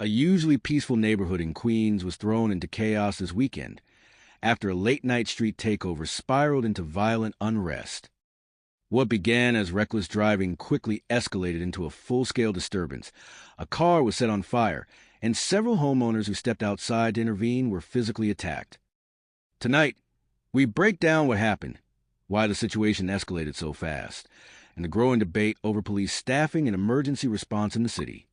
A usually peaceful neighborhood in Queens was thrown into chaos this weekend after a late-night street takeover spiraled into violent unrest. What began as reckless driving quickly escalated into a full-scale disturbance. A car was set on fire, and several homeowners who stepped outside to intervene were physically attacked. Tonight, we break down what happened, why the situation escalated so fast, and the growing debate over police staffing and emergency response in the city.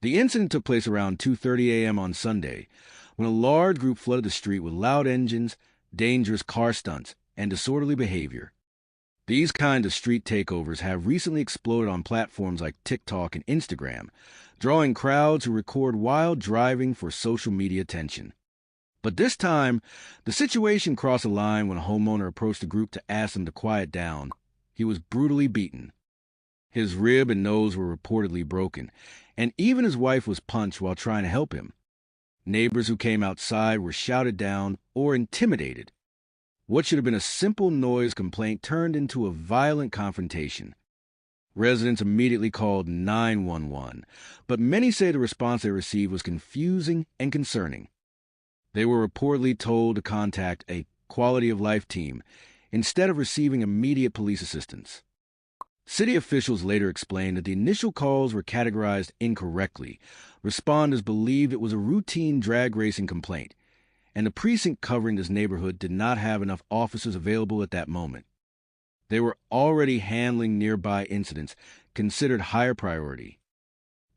The incident took place around 2:30 a.m. on Sunday, when a large group flooded the street with loud engines, dangerous car stunts, and disorderly behavior. These kinds of street takeovers have recently exploded on platforms like TikTok and Instagram, drawing crowds who record wild driving for social media attention. But this time, the situation crossed a line when a homeowner approached the group to ask them to quiet down. He was brutally beaten. His rib and nose were reportedly broken, and even his wife was punched while trying to help him. Neighbors who came outside were shouted down or intimidated. What should have been a simple noise complaint turned into a violent confrontation. Residents immediately called 911, but many say the response they received was confusing and concerning. They were reportedly told to contact a quality of life team instead of receiving immediate police assistance. City officials later explained that the initial calls were categorized incorrectly. Respondents believed it was a routine drag racing complaint, and the precinct covering this neighborhood did not have enough officers available at that moment. They were already handling nearby incidents considered higher priority.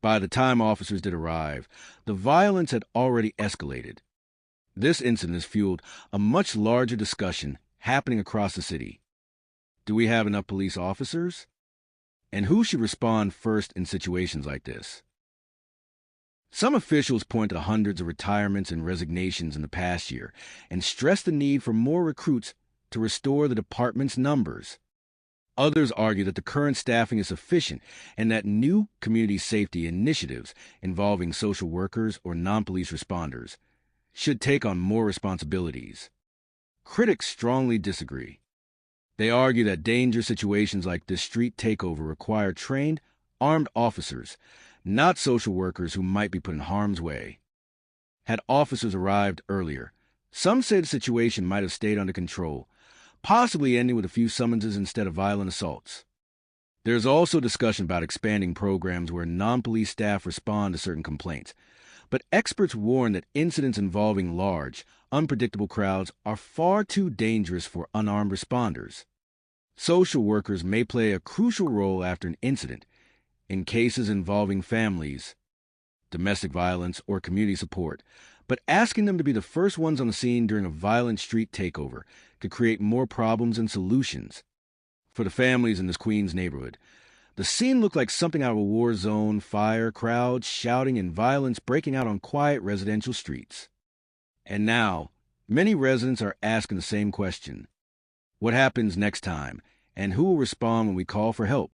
By the time officers did arrive, the violence had already escalated. This incident has fueled a much larger discussion happening across the city. Do we have enough police officers? And who should respond first in situations like this? Some officials point to hundreds of retirements and resignations in the past year and stress the need for more recruits to restore the department's numbers. Others argue that the current staffing is sufficient and that new community safety initiatives involving social workers or non-police responders should take on more responsibilities. Critics strongly disagree. They argue that dangerous situations like this street takeover require trained, armed officers, not social workers who might be put in harm's way. Had officers arrived earlier, some say the situation might have stayed under control, possibly ending with a few summonses instead of violent assaults. There's also discussion about expanding programs where non-police staff respond to certain complaints, but experts warn that incidents involving large, unpredictable crowds are far too dangerous for unarmed responders. Social workers may play a crucial role after an incident in cases involving families, domestic violence, or community support, but asking them to be the first ones on the scene during a violent street takeover could create more problems than solutions. For the families in this Queens neighborhood, the scene looked like something out of a war zone: fire, crowds shouting, and violence breaking out on quiet residential streets. And now, many residents are asking the same question. What happens next time, and who will respond when we call for help?